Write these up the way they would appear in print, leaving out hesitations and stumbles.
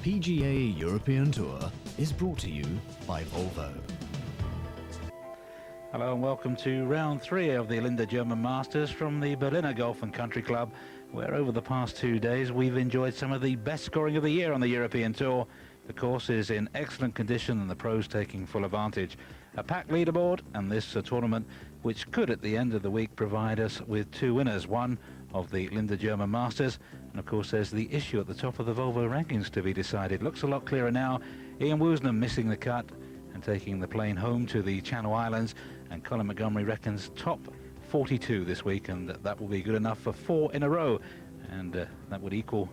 PGA European Tour is brought to you by Volvo. Hello and welcome to round 3 of the Linde German Masters from the Berliner Golf and Country Club, where over the past 2 days we've enjoyed some of the best scoring of the year on the European Tour. The course is in excellent condition and the pros taking full advantage. A packed leaderboard, and this a tournament which could at the end of the week provide us with 2 winners, one of the Linde German Masters, and of course there's the issue at the top of the Volvo rankings to be decided. Looks a lot clearer now. Ian Woosnam missing the cut and taking the plane home to the Channel Islands, and Colin Montgomery reckons top 42 this week, and that will be good enough for 4 in a row, and that would equal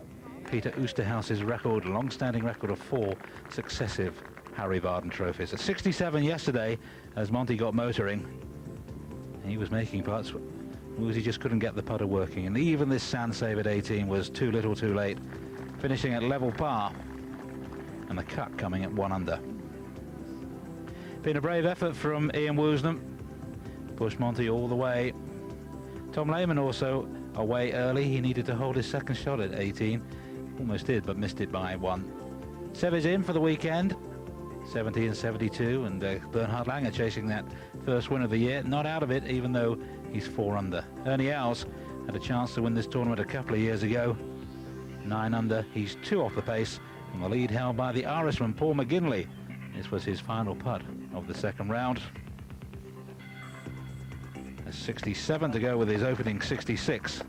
Peter Oosterhuis's record, long-standing record of 4 successive Harry Vardon trophies. At 67 yesterday, as Monty got motoring, he was making putts. Woosie just couldn't get the putter working, and even this sand save at 18 was too little too late, finishing at level par, and the cut coming at 1 under. Been a brave effort from Ian Woosnam, pushed Monty all the way. Tom Lehman also away early. He needed to hold his second shot at 18, almost did but missed it by 1. Seb is in for the weekend, 70 and 72, and Bernhard Langer chasing that first win of the year, not out of it even though he's 4 under. Ernie Els had a chance to win this tournament a couple of years ago, 9 under. He's 2 off the pace, and the lead held by the Irishman Paul McGinley. This was his final putt of the second round. A 67 to go with his opening 66,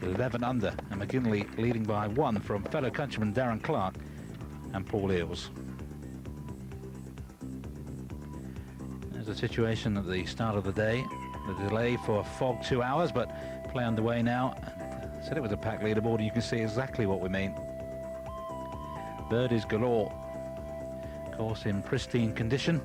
11 under, and McGinley leading by 1 from fellow countryman Darren Clark and Paul Eales. There's a situation at the start of the day, the delay for fog 2 hours, but play underway now. I said it was a packed leaderboard, and you can see exactly what we mean. Birdies galore. Course in pristine condition,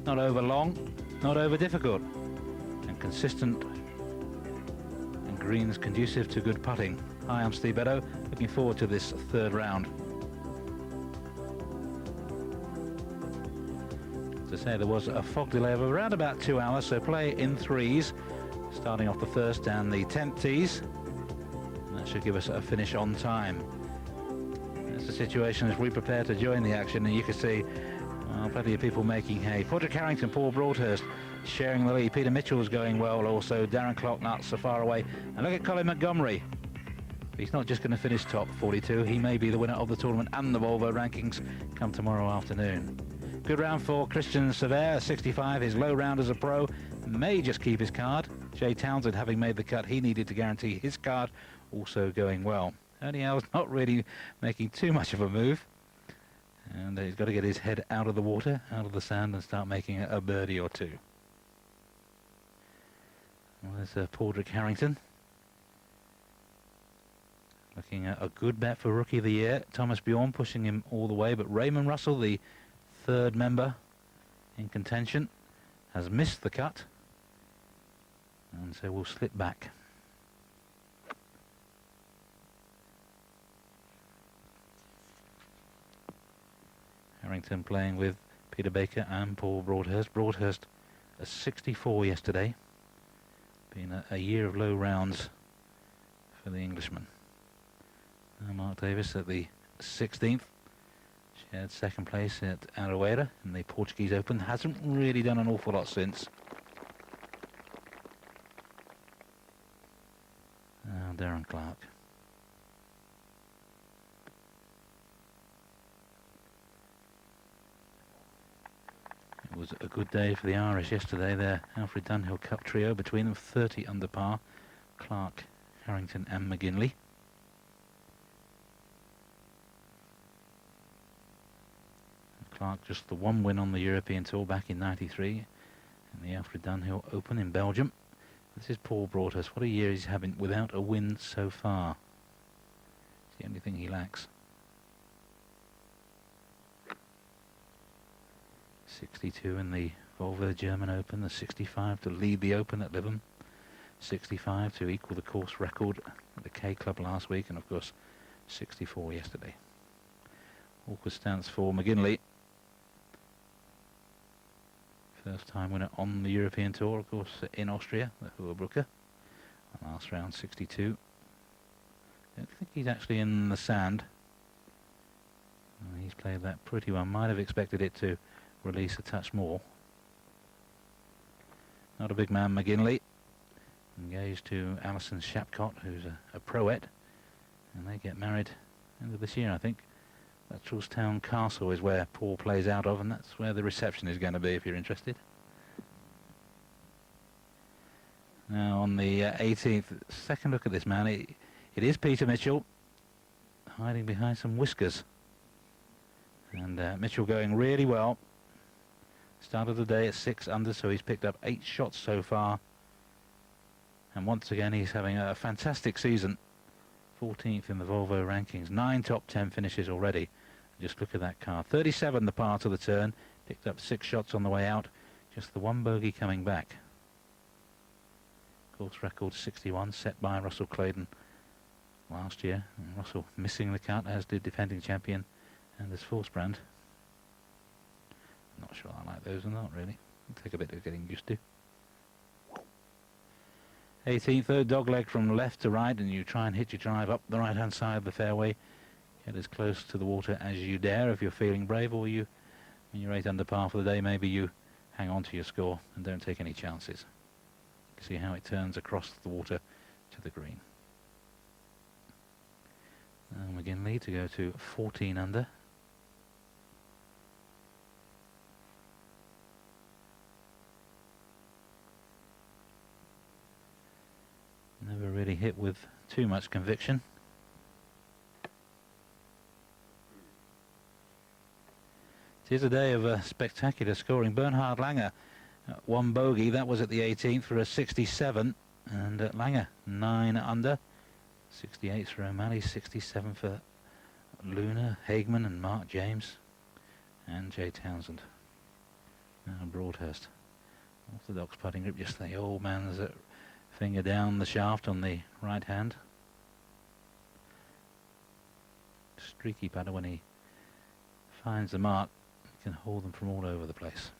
not over long, not over difficult, and consistent, and greens conducive to good putting. Hi, I'm Steve Beddoe, looking forward to this 3rd round. As I say, there was a fog delay of around about 2 hours, so play in 3s, starting off the 1st and the 10th tees, and that should give us a finish on time. The situation as we prepare to join the action, and you can see plenty of people making hay. Padraig Harrington, Paul Broadhurst sharing the lead. Peter Mitchell's going well also. Darren Clark not so far away. And look at Colin Montgomery. He's not just going to finish top 42. He may be the winner of the tournament and the Volvo rankings come tomorrow afternoon. Good round for Christian Sever, 65. His low round as a pro. May just keep his card. Jay Townsend having made the cut, he needed to guarantee his card, also going well. Ernie Els not really making too much of a move, and he's got to get his head out of the water, out of the sand, and start making a birdie or 2. Well, there's Padraig Harrington looking at a good bet for Rookie of the Year. Thomas Bjorn pushing him all the way, but Raymond Russell, the 3rd member in contention, has missed the cut, and so we'll slip back. Harrington playing with Peter Baker and Paul Broadhurst. Broadhurst a 64 yesterday. Been a year of low rounds for the Englishman. Mark Davis at the 16th. Shared 2nd place at Aroeira in the Portuguese Open. Hasn't really done an awful lot since. Darren Clark. It was a good day for the Irish yesterday. Their Alfred Dunhill Cup trio, between them 30 under par. Clark, Harrington and McGinley. Clark just the 1 win on the European Tour back in '93 in the Alfred Dunhill Open in Belgium. This is Paul Broadhurst. What a year he's having without a win so far. It's the only thing he lacks. 62 in the Volvo German Open, the 65 to lead the Open at Lytham, 65 to equal the course record at the K Club last week, and of course 64 yesterday. Awkward stance for McGinley. First time winner on the European Tour, of course, in Austria, the Hohebrücke. Last round 62. I don't think he's actually in the sand. Well, he's played that pretty well. Might have expected it to release a touch more. Not a big man, McGinley. Engaged to Alison Shapcott, who's a proette. And they get married end of this year, I think. Luttrellstown Castle is where Paul plays out of, and that's where the reception is going to be if you're interested. Now on the 18th, second look at this man. It is Peter Mitchell, hiding behind some whiskers. And Mitchell going really well. Started the day at 6 under, so he's picked up 8 shots so far. And once again, he's having a fantastic season. 14th in the Volvo rankings, 9 top 10 finishes already. Just look at that car. 37 the par to the turn, picked up 6 shots on the way out, just the 1 bogey coming back. Course record 61 set by Russell Claydon last year. And Russell missing the cut, as did defending champion Anders Forsbrand. Not sure I like those or not, really. It'll take a bit of getting used to. 18th, third dog leg from left to right, and you try and hit your drive up the right hand side of the fairway. Get as close to the water as you dare if you're feeling brave, or you, when you're 8 under par for the day, maybe you hang on to your score and don't take any chances. You can see how it turns across the water to the green. Now McGinley to go to 14 under. Never really hit with too much conviction. It is a day of spectacular scoring. Bernhard Langer, 1 bogey. That was at the 18th for a 67. And Langer, 9 under. 68 for O'Malley, 67 for Luna, Hageman and Mark James. And Jay Townsend. Now Broadhurst. Orthodox putting grip, just the old man's finger down the shaft on the right hand. Streaky putter when he finds the mark. He can hold them from all over the place.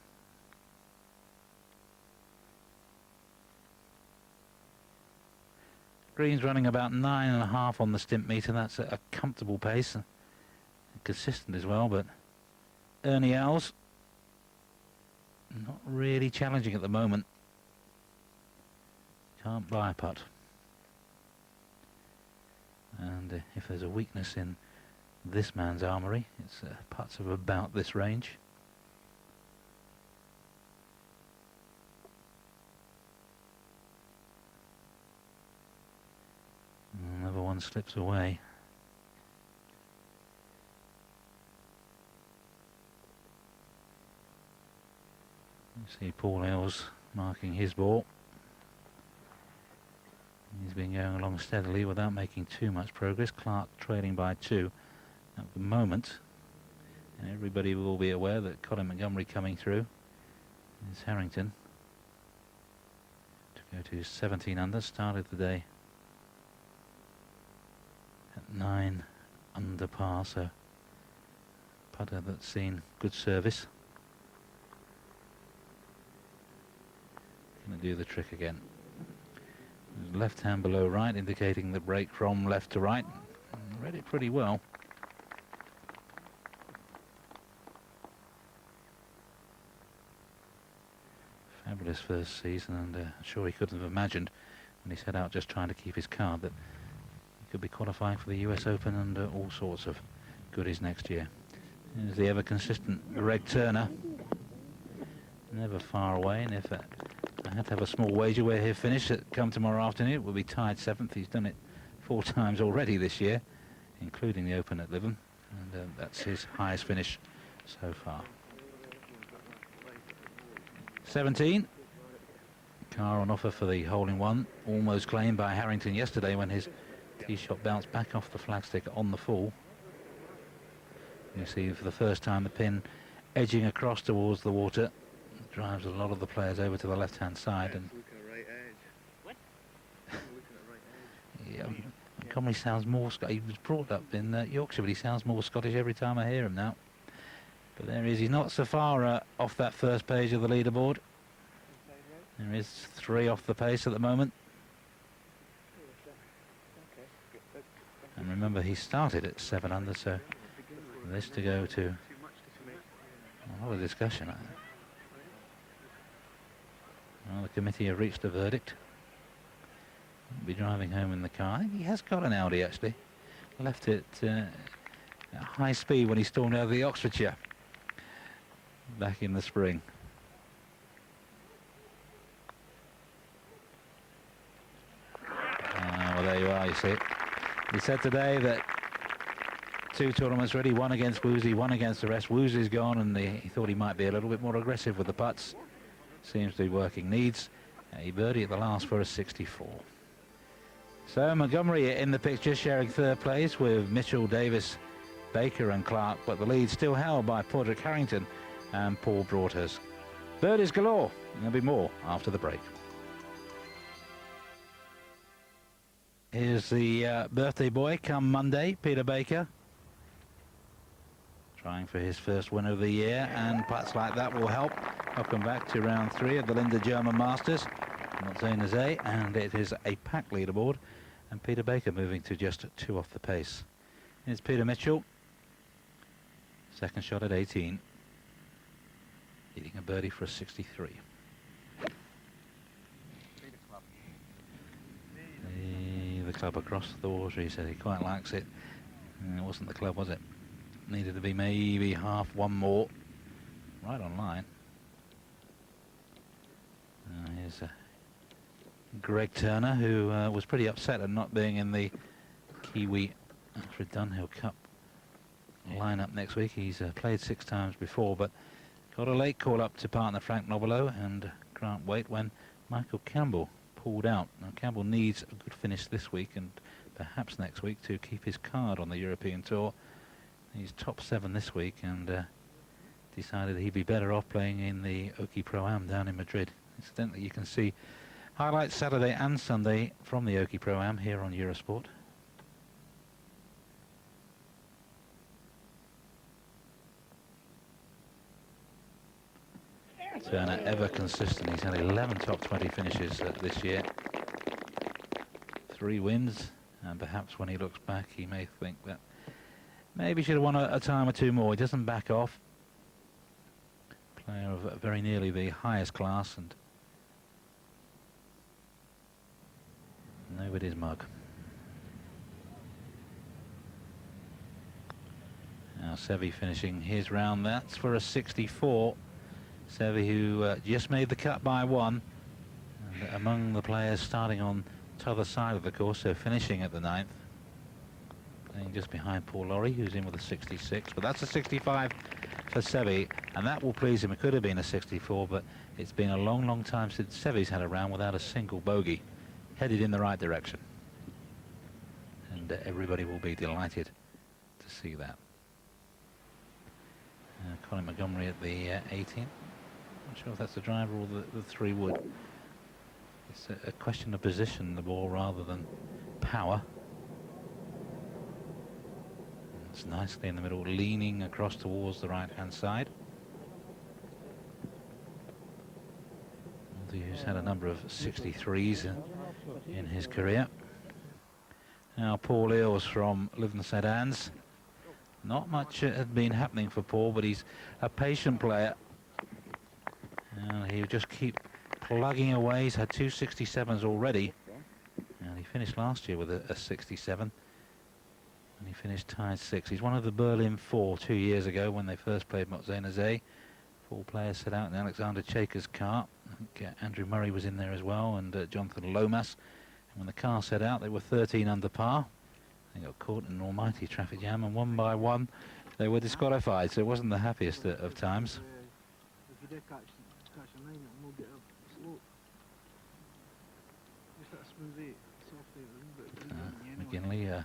Green's running about 9.5 on the stimp meter. That's a comfortable pace. Consistent as well, but Ernie Els not really challenging at the moment. Can't buy a putt. And if there's a weakness in this man's armoury, it's putts of about this range. Another one slips away. You see Paul Els marking his ball. He's been going along steadily without making too much progress. Clark trailing by 2 at the moment. And everybody will be aware that Colin Montgomery coming through is Harrington. To go to 17 under, started the day at 9 under par, so putter that's seen good service. Going to do the trick again. Left hand below right, indicating the break from left to right. Read it pretty well. Fabulous first season, and I'm sure he couldn't have imagined when he set out just trying to keep his card that he could be qualifying for the US Open and all sorts of goodies next year. There's the ever consistent Greg Turner, never far away, and if I had to have a small wager where he'll finish come tomorrow afternoon, it will be tied 7th. He's done it 4 times already this year, including the Open at Lytham, and that's his highest finish so far. 17. Car on offer for the hole-in-one, almost claimed by Harrington yesterday when his tee shot bounced back off the flagstick on the full. You see for the first time the pin edging across towards the water. Drives a lot of the players over to the left-hand side, and yeah, Montgomery sounds more Scottish. He was brought up in Yorkshire, but he sounds more Scottish every time I hear him now. But there he is. He's not so far off that first page of the leaderboard. There is 3 off the pace at the moment. And remember, he started at 7 under, so this to go to a lot of discussion. Well, the committee have reached a verdict. He'll be driving home in the car. I think he has got an Audi, actually. Left it at high speed when he stormed out of the Oxfordshire back in the spring. Well, there you are, you see it. He said today that 2 tournaments ready, one against Woozy, one against the rest. Woozy's gone, and he thought he might be a little bit more aggressive with the putts. Seems to be working. Needs a birdie at the last for a 64. So Montgomery in the picture, sharing third place with Mitchell, Davis, Baker and Clark, but the lead still held by Padraig Harrington and Paul Broadhurst. Birdies galore, and there'll be more after the break. Here's the birthday boy come Monday, Peter Baker. Trying for his first win of the year, and putts like that will help. Welcome back to round 3 of the Linde German Masters. Not Zane Azay, and it is a packed leaderboard, and Peter Baker moving to just 2 off the pace. Here's Peter Mitchell. Second shot at 18. Hitting a birdie for a 63. The club across the water, he said he quite likes it. It wasn't the club, was it? Needed to be maybe half one more. Right on line. Here's Greg Turner, who was pretty upset at not being in the Kiwi Alfred Dunhill Cup lineup next week. He's played 6 times before, but got a late call up to partner Frank Nobilo and Grant Waite when Michael Campbell pulled out. Now Campbell needs a good finish this week and perhaps next week to keep his card on the European Tour. He's top 7 this week, and decided he'd be better off playing in the Oki Pro-Am down in Madrid. Incidentally, you can see highlights Saturday and Sunday from the Oki Pro-Am here on Eurosport. Turner ever consistent. He's had 11 top 20 finishes this year. 3 wins, and perhaps when he looks back he may think that maybe should have won a time or 2 more. He doesn't back off. Player of very nearly the highest class, and nobody's mug. Now Seve finishing his round. That's for a 64. Seve, who just made the cut by 1, and among the players starting on the other side of the course, so finishing at the 9th. Playing just behind Paul Lawrie, who's in with a 66, but that's a 65 for Seve, and that will please him. It could have been a 64, but it's been a long, long time since Seve's had a round without a single bogey. Headed in the right direction, and everybody will be delighted to see that. Colin Montgomery at the 18th. Not sure if that's the driver or the 3 wood. It's a question of position, the ball, rather than power. It's nicely in the middle, leaning across towards the right-hand side. He's had a number of 63s in his career. Now Paul Eales from Lytham St Anne's. Not much had been happening for Paul, but he's a patient player. And he'll just keep plugging away. He's had 2 67s already. And he finished last year with a 67. And he finished tied 6. He's one of the Berlin 4 2 years ago when they first played Motzene. 4 players set out in Alexander Chaker's car. I think Andrew Murray was in there as well, and Jonathan Lomas. And when the car set out, they were 13 under par. They got caught in an almighty traffic jam, and 1 by 1 they were disqualified, so it wasn't the happiest of times. If you did catch a line, it'll not get up slope. Just that smooth 8, soft 8, a little bit. McGinley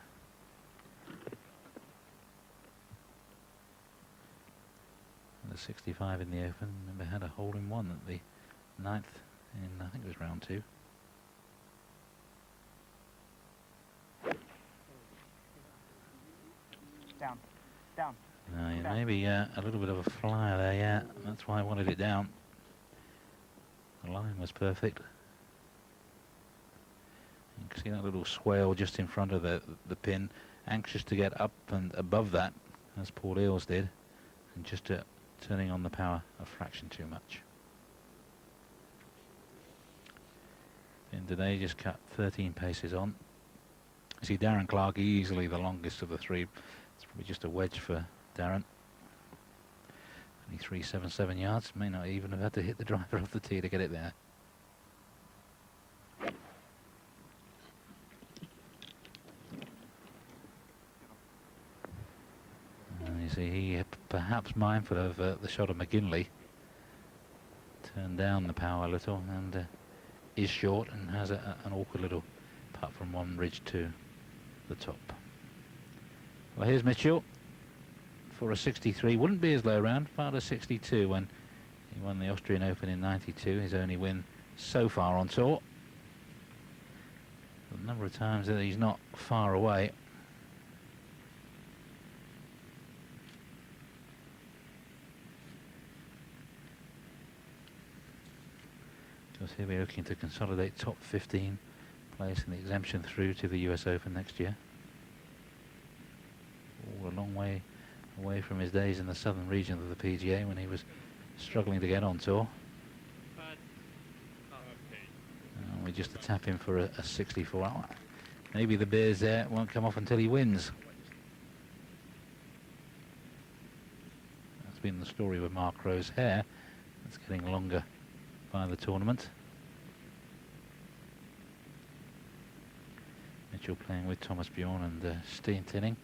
the 65 in the Open. Remember, had a hole-in-one at the 9th in, I think it was round 2. Down. Yeah, maybe a little bit of a flyer there, yeah. That's why I wanted it down. The line was perfect. You can see that little swale just in front of the pin. Anxious to get up and above that. as Paul Eales did, and just turning on the power a fraction too much. And today just cut 13 paces on. You see Darren Clark easily the longest of the three. It's probably just a wedge for Darren. Only 377 yards. May not even have had to hit the driver off the tee to get it there. You see, he perhaps mindful of the shot of McGinley. Turned down the power a little and is short and has an awkward little putt from one ridge to the top. Well, here's Mitchell for a 63. Wouldn't be his low round, about a 62 when he won the Austrian Open in 92. His only win so far on tour. The number of times that he's not far away. Because here we're looking to consolidate top 15 place in the exemption through to the US Open next year. All a long way away from his days in the southern region of the PGA when he was struggling to get on tour. And we just tap him for a 64. Maybe the beers there won't come off until he wins. That's been the story with Mark Rowe's hair. It's getting longer by the tournament. Mitchell playing with Thomas Bjorn and Steen Tinning.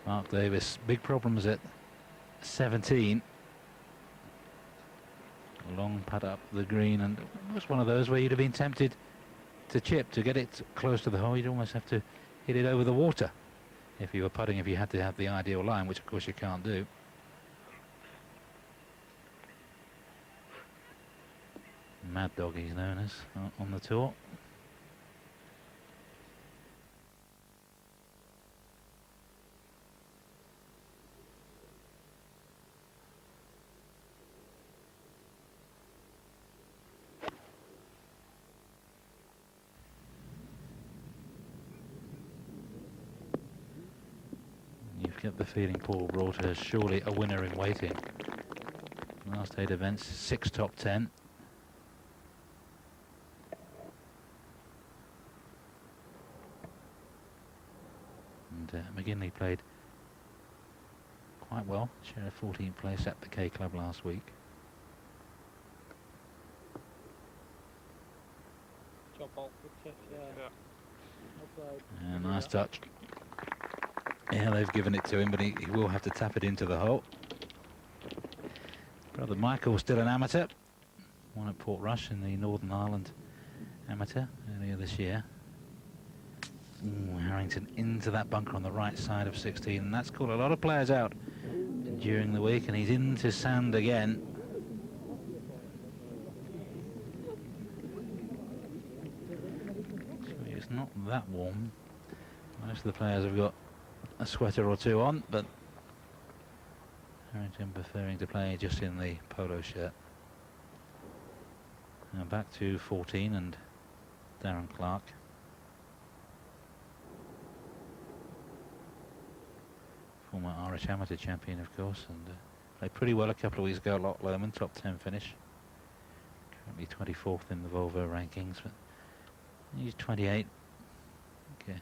Mark Davis, big problems at 17. A long putt up the green, and it was one of those where you'd have been tempted to chip to get it close to the hole. You'd almost have to hit it over the water if you were putting, if you had to have the ideal line, which of course you can't do. Mad Dog he's known as on the tour. You've got the feeling Paul brought us surely a winner in waiting. Last 8 events, 6 top 10. And McGinley played quite well, shared a 14th place at the K Club last week. Nice touch. Yeah, they've given it to him, but he will have to tap it into the hole. Brother Michael, still an amateur. Won at Portrush in the Northern Ireland Amateur earlier this year. Ooh, Harrington into that bunker on the right side of 16, and that's caught a lot of players out during the week, and he's into sand again. So it's not that warm. Most of the players have got a sweater or two on, but Harrington preferring to play just in the polo shirt. Now back to 14 and Darren Clark. Former Irish amateur champion, of course, and played pretty well a couple of weeks ago at Loch Lomond, top 10 finish. Currently 24th in the Volvo rankings, but he's 28. Okay.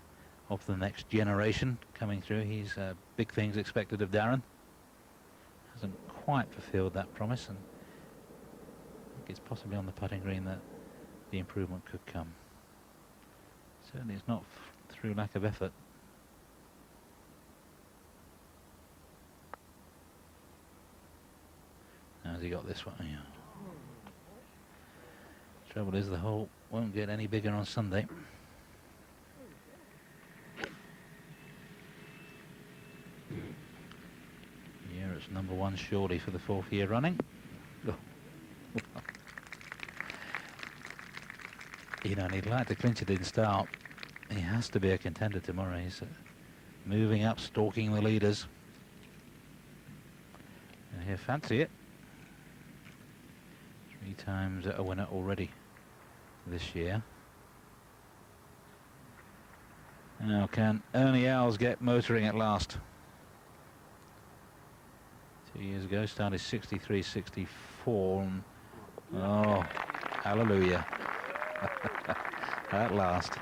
Of the next generation coming through. He's big things expected of Darren. Hasn't quite fulfilled that promise, and I think it's possibly on the putting green that the improvement could come. Certainly it's not through lack of effort. How's he got this one? Yeah. Trouble is the hole won't get any bigger on Sunday. It's #1 surely for the 4th year running. Oh. You know, and he'd like to clinch it in style. He has to be a contender tomorrow. He's moving up, stalking the leaders. And he'll fancy it. 3 times a winner already this year. Now can Ernie Els get motoring at last? 2 years ago started 63, 64. And, oh, hallelujah. At last.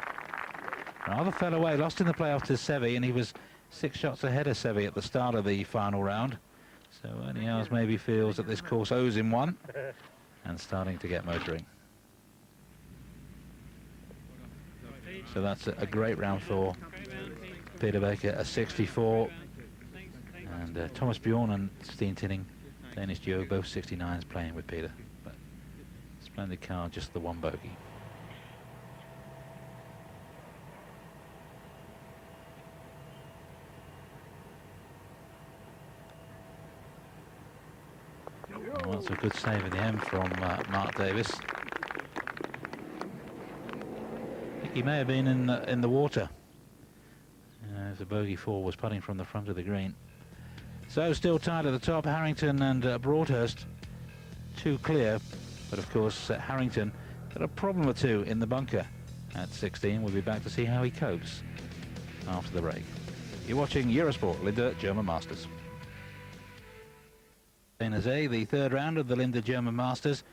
Rather fell away, lost in the playoff to Seve, and he was 6 shots ahead of Seve at the start of the final round. So Ernie Els maybe feels that this course owes him one, and starting to get motoring. So that's a great round for Peter Baker, a 64. And Thomas Bjorn and Steen Tinning, Danish duo, both 69s playing with Peter. But splendid car, just the one bogey. Well, that's a good save in the end from Mark Davis. I think he may have been in the water as the bogey 4 was putting from the front of the green. So still tied at the top, Harrington and Broadhurst, 2 clear, but of course Harrington got a problem or 2 in the bunker at 16. We'll be back to see how he copes after the break. You're watching Eurosport, Linde German Masters. Jose, the 3rd round of the Linde German Masters.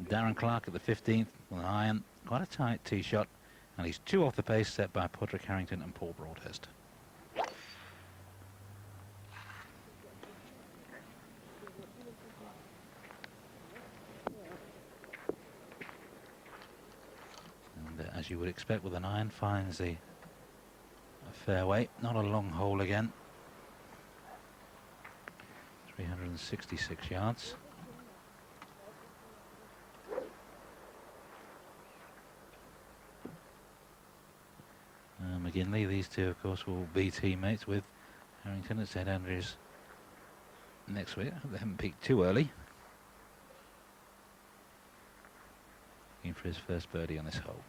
Darren Clark at the 15th with an iron, quite a tight tee shot, and he's 2 off the pace set by Padraig Harrington and Paul Broadhurst. And as you would expect with an iron, finds the fairway, not a long hole again. 366 yards. McGinley, these two of course will be teammates with Harrington at St Andrews next week. They haven't peaked too early. Looking for his first birdie on this hole.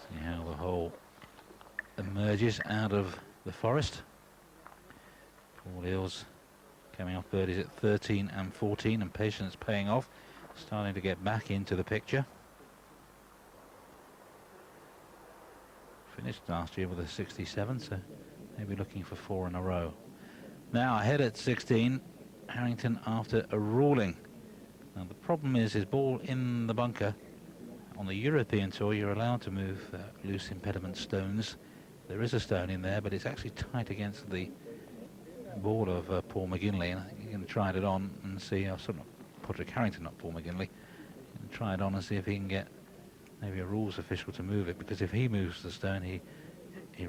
See how the hole emerges out of the forest. Paul Eales coming off birdies at 13 and 14, and patience paying off, starting to get back into the picture. Finished last year with a 67, so maybe looking for 4 in a row. Now ahead at 16, Harrington after a ruling. Now the problem is his ball in the bunker. On the European Tour you're allowed to move loose impediment stones. There is a stone in there, but it's actually tight against the ball of Paul McGinley, and I think you can try it on and see, sort of Padraig Harrington, not Paul McGinley. You can try it on and see if he can get maybe a rules official to move it, because if he moves the stone he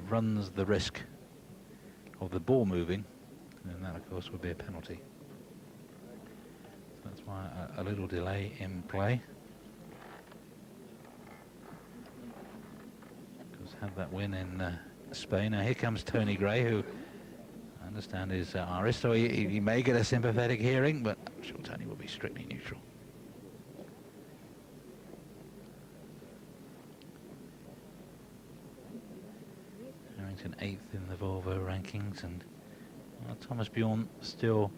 runs the risk of the ball moving, and that of course would be a penalty. So that's why a little delay in play. Because had that win in Spain. Now here comes Tony Gray, who I understand is Irish, so he may get a sympathetic hearing, but I'm sure Tony will be strictly neutral. Harrington 8th in the Volvo rankings, and Thomas Bjorn still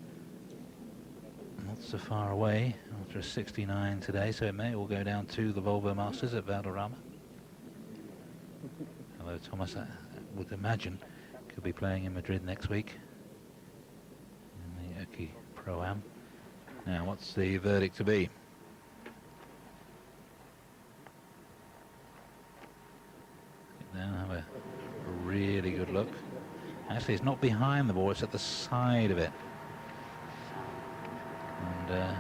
not so far away after a 69 today, so it may all go down to the Volvo Masters at Valderrama. Although Thomas, I would imagine, could be playing in Madrid next week in the Oki Pro-Am. Now, what's the verdict to be? Now have a really good look. Actually, it's not behind the ball, it's at the side of it. And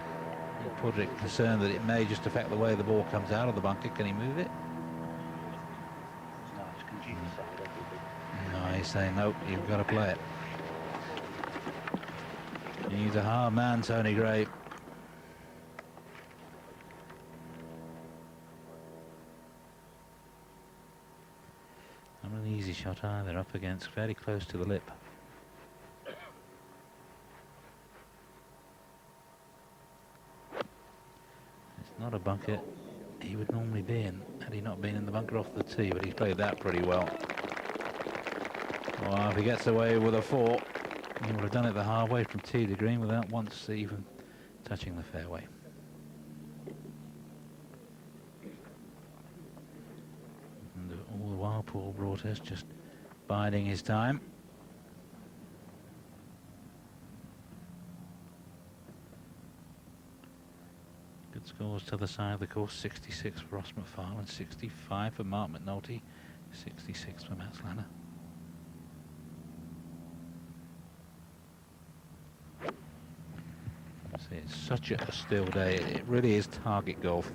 Padraig concerned that it may just affect the way the ball comes out of the bunker. Can he move it? No, he's saying, nope, you've got to play it. He's a hard man, Tony Gray. Not an easy shot either, up against fairly close to the lip. a bunker he would normally be in had he not been in the bunker off the tee, but he's played that pretty well. Well, if he gets away with a 4, he would have done it the hard way from tee to green without once even touching the fairway. And all the while, Paul Broadhurst just biding his time. Good scores to the side of the course. 66 for Ross McFarlane, 65 for Mark McNulty, 66 for Matt Slanner. See, it's such a still day. It really is target golf.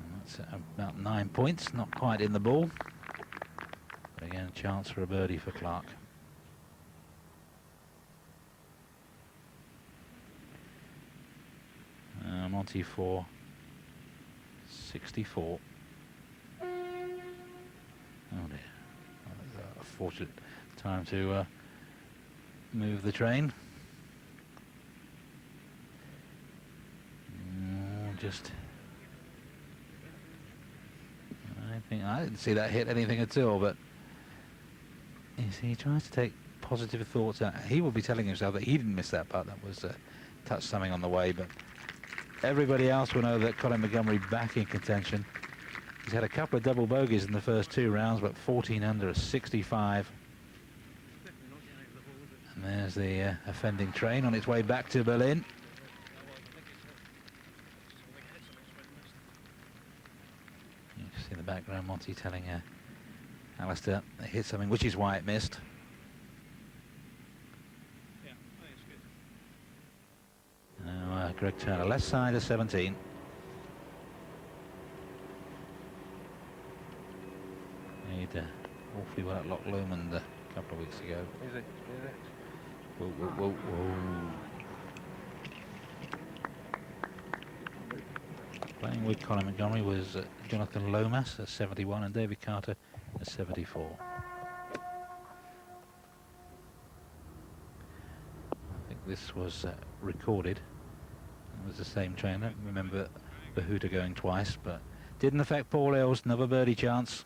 And that's about 9 points, not quite in the ball. But again, a chance for a birdie for Clark. Monty for 64. Oh dear. A fortunate time to move the train. Just, I didn't see that hit anything at all, but you see, he tries to take positive thoughts out. He will be telling himself that he didn't miss that putt. That was touched something on the way, but everybody else will know that Colin Montgomery back in contention. He's had a couple of double bogeys in the first 2 rounds, but 14 under a 65. And there's the offending train on its way back to Berlin. You can see in the background Monty telling Alistair they hit something, which is why it missed. Now Greg Turner, left side of 17. Made awfully well at Loch Lomond a couple of weeks ago. Is it? Whoa, whoa, whoa, whoa. Playing with Colin Montgomery was Jonathan Lomas at 71 and David Carter at 74. I think this was recorded. It was the same trainer. Remember Bahuta going twice, but didn't affect Paul Earls. Another birdie chance.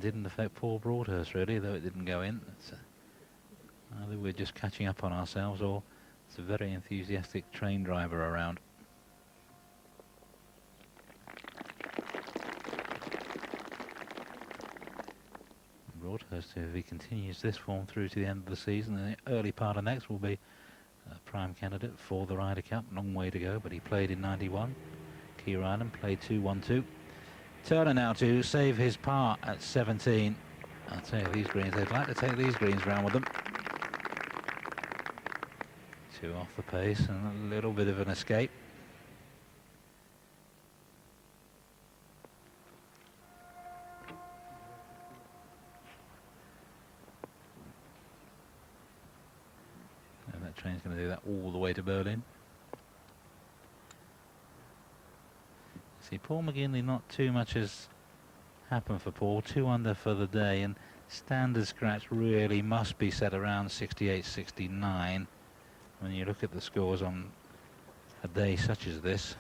Didn't affect Paul Broadhurst really, though it didn't go in. Either we're just catching up on ourselves, or it's a very enthusiastic train driver around. Broadhurst, if he continues this form through to the end of the season, the early part of next will be a prime candidate for the Ryder Cup. Long way to go, but he played in 91. Keir Island played 2-1-2. Turner now to save his par at 17. I'll tell you, these greens, they'd like to take these greens round with them. 2 off the pace and a little bit of an escape. And that train's going to do that all the way to Berlin. See, Paul McGinley, not too much has happened for Paul. 2 under for the day, and standard scratch really must be set around 68, 69. When you look at the scores on a day such as this.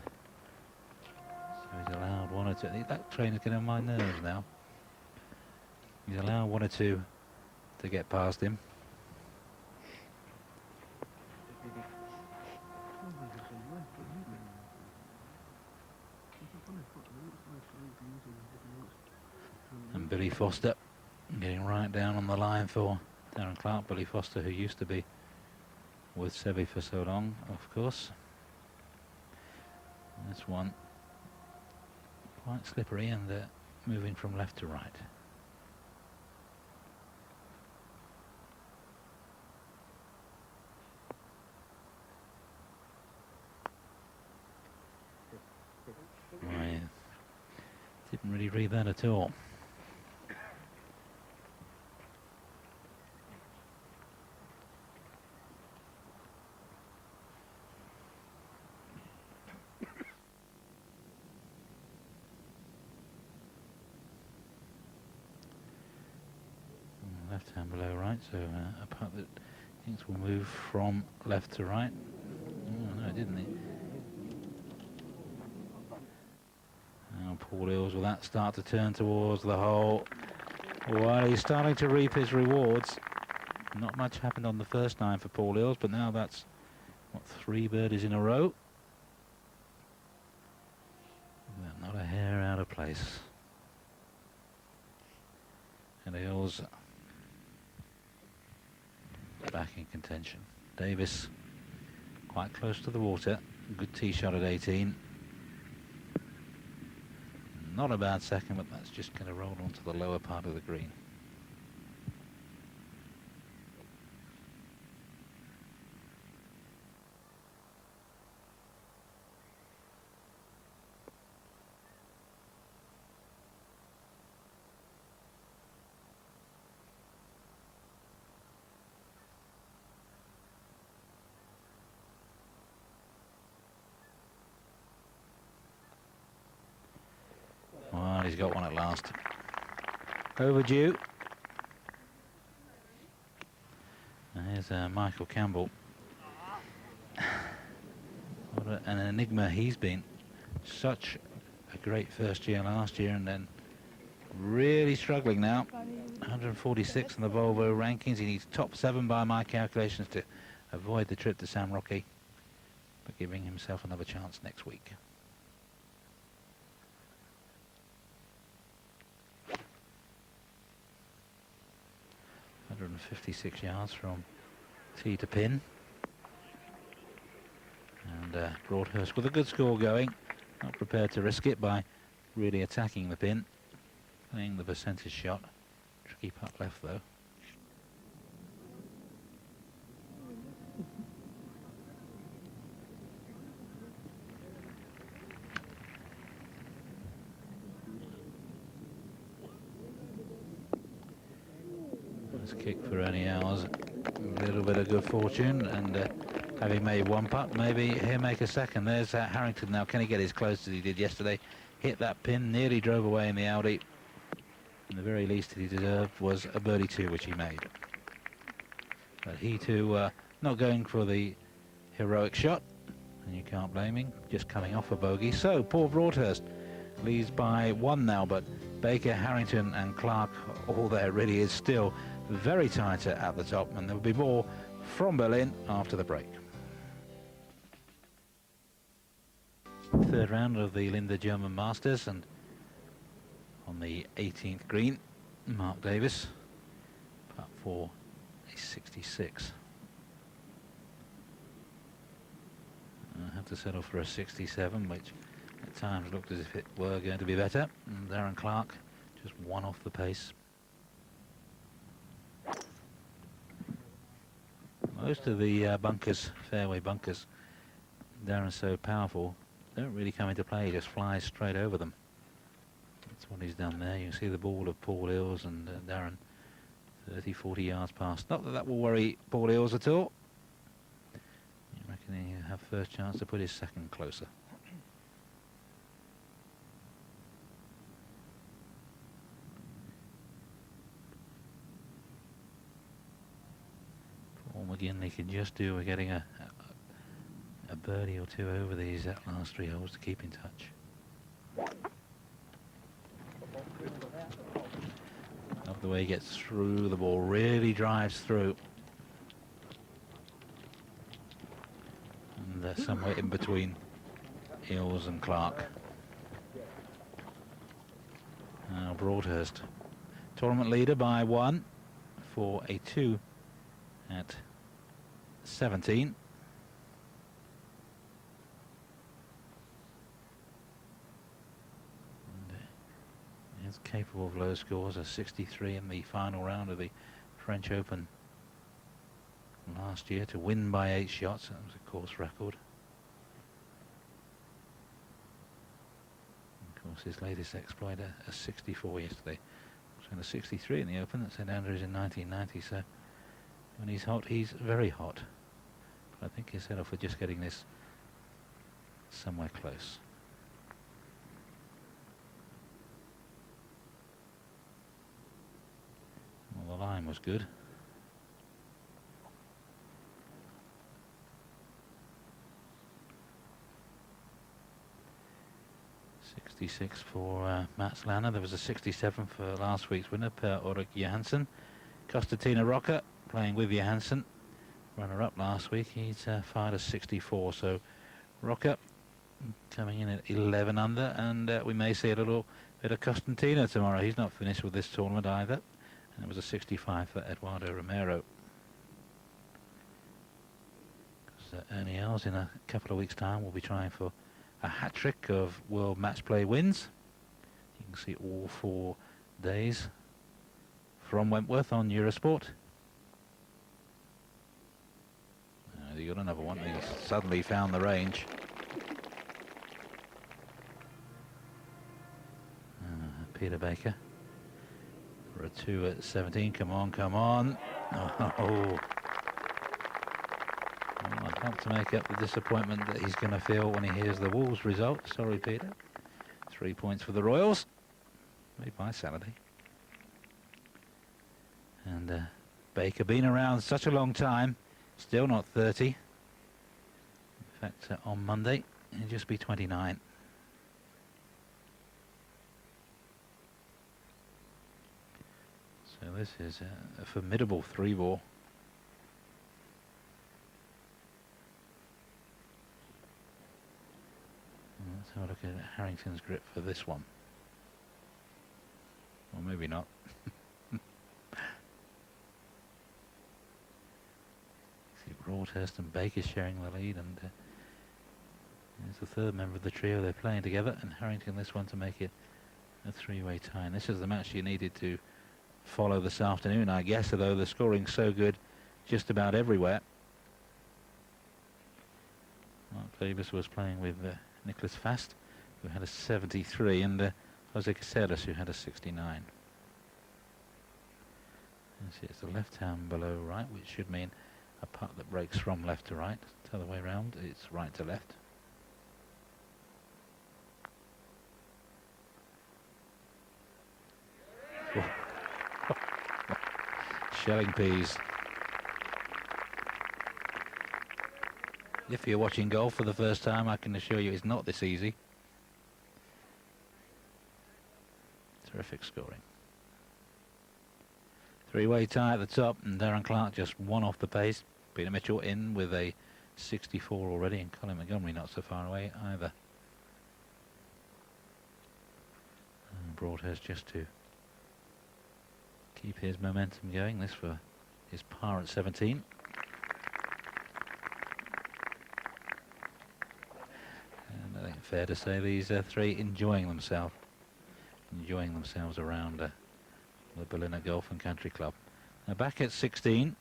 So he's allowed 1 or 2. That trainer's getting on my nerves now. He's allowed 1 or 2 to get past him. And Billy Foster getting right down on the line for Darren Clark. Billy Foster, who used to be with Seve for so long, of course. And this one quite slippery and moving from left to right. I didn't really read that at all. Down below right, so a putt that thinks will move from left to right. Oh, no, didn't he? Now Paul Hills, will that start to turn towards the hole? Well, he's starting to reap his rewards. Not much happened on the first 9 for Paul Hills, but now that's, what, 3 birdies in a row? Not a hair out of place. And Hills back in contention. Davis quite close to the water. Good tee shot at 18. Not a bad second, but that's just going to roll onto the lower part of the green. Well, he's got one at last. Overdue. And here's Michael Campbell. What an enigma he's been. Such a great first year last year, and then really struggling now. 146 in the Volvo rankings. He needs top 7 by my calculations to avoid the trip to San Roque, but giving himself another chance next week. .156 yards from tee to pin, and Broadhurst with a good score going, not prepared to risk it by really attacking the pin, playing the percentage shot. Tricky putt left though. Kick for Ernie Hours, a little bit of good fortune, and having made 1 putt, maybe he'll make a second. There's Harrington now. Can he get as close as he did yesterday? Hit that pin, nearly drove away in the Audi. And the very least that he deserved was a birdie 2, which he made. But he too not going for the heroic shot, and you can't blame him, just coming off a bogey. So Paul Broadhurst leads by 1 now, but Baker, Harrington and Clark, all there really is still very tight at the top, and there will be more from Berlin after the break. Third round of the Linde German Masters, and on the 18th green, Mark Davis, putt for a 66. I have to settle for a 67, which at times looked as if it were going to be better. And Darren Clark just 1 off the pace. Most of the bunkers, fairway bunkers, Darren's so powerful, don't really come into play. He just flies straight over them. That's what he's done there. You can see the ball of Paul Hills and Darren 30, 40 yards past. Not that that will worry Paul Hills at all. You reckon he'll have first chance to put his second closer. McGinley can just do with getting a birdie or 2 over these last 3 holes to keep in touch. Love the way he gets through. The ball really drives through, and somewhere in between Hills and Clark. Now Broadhurst, tournament leader by 1 for a 2 at 17. And is capable of low scores, a 63 in the final round of the French Open last year to win by 8 shots. That was a course record. Of course, his latest exploit, a 64 yesterday. And a 63 in the Open at St Andrews in 1990. So when he's hot, he's very hot. But I think he'll settle for just getting this somewhere close. Well, the line time was good. .66 for Mats Lanner. There was a 67 for last week's winner, Per Ulrik Johansson. Costatina Rocker playing with Johansson, runner-up last week. He's fired a 64, so Rocker coming in at 11 under, and we may see a little bit of Costantina tomorrow. He's not finished with this tournament either, and it was a 65 for Eduardo Romero. Ernie Els in a couple of weeks' time will be trying for a hat-trick of World Match Play wins. You can see all 4 days from Wentworth on Eurosport. He got another one. He suddenly found the range. Peter Baker for a 2 at 17. Come on, come on. Oh. Well, I hope to make up the disappointment that he's going to feel when he hears the Wolves result. Sorry, Peter. 3 points for the Royals. Maybe by Saturday. And Baker been around such a long time, still not 30. In fact, on Monday, he'll just be 29. So this is a formidable 3-ball. Let's have a look at Harrington's grip for this one. Or maybe not. See Broadhurst and Baker sharing the lead, and there's the third member of the trio. They're playing together, and Harrington this one to make it a 3-way tie. And this is the match you needed to follow this afternoon, I guess, although the scoring's so good just about everywhere. Mark Davis was playing with Nicholas Fast, who had a 73, and Jose Caceres, who had a 69. And see, it's the left hand below right, which should mean a putt that breaks from left to right. The other way around, it's right to left. Shelling peas. If you're watching golf for the first time, I can assure you it's not this easy. Terrific scoring. 3-way tie at the top, and Darren Clark just 1 off the pace. Peter Mitchell in with a 64 already, and Colin Montgomery not so far away either. And Broadhurst just to keep his momentum going. This for his par at 17. And I think fair to say these 3 enjoying themselves around the Berliner Golf and Country Club. Now back at 16.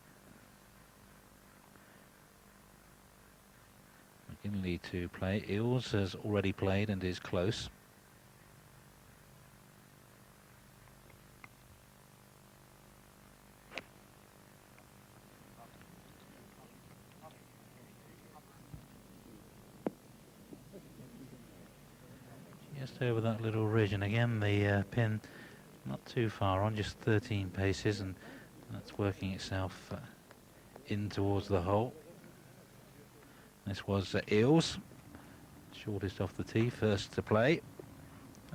McKinley to play. Eels has already played and is close. Just over that little ridge, and again the pin not too far on, just 13 paces, and that's working itself in towards the hole. This was Eels, shortest off the tee, first to play.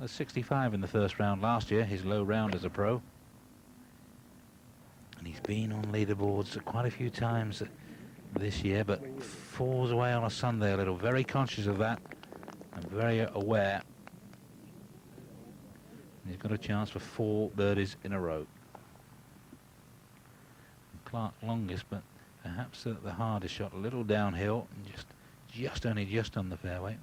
A 65 in the first round last year, his low round as a pro. And he's been on leaderboards quite a few times this year, but falls away on a Sunday a little. Very conscious of that and very aware. And he's got a chance for 4 birdies in a row. And Clark longest, but perhaps the hardest shot, a little downhill, and just on the fairway.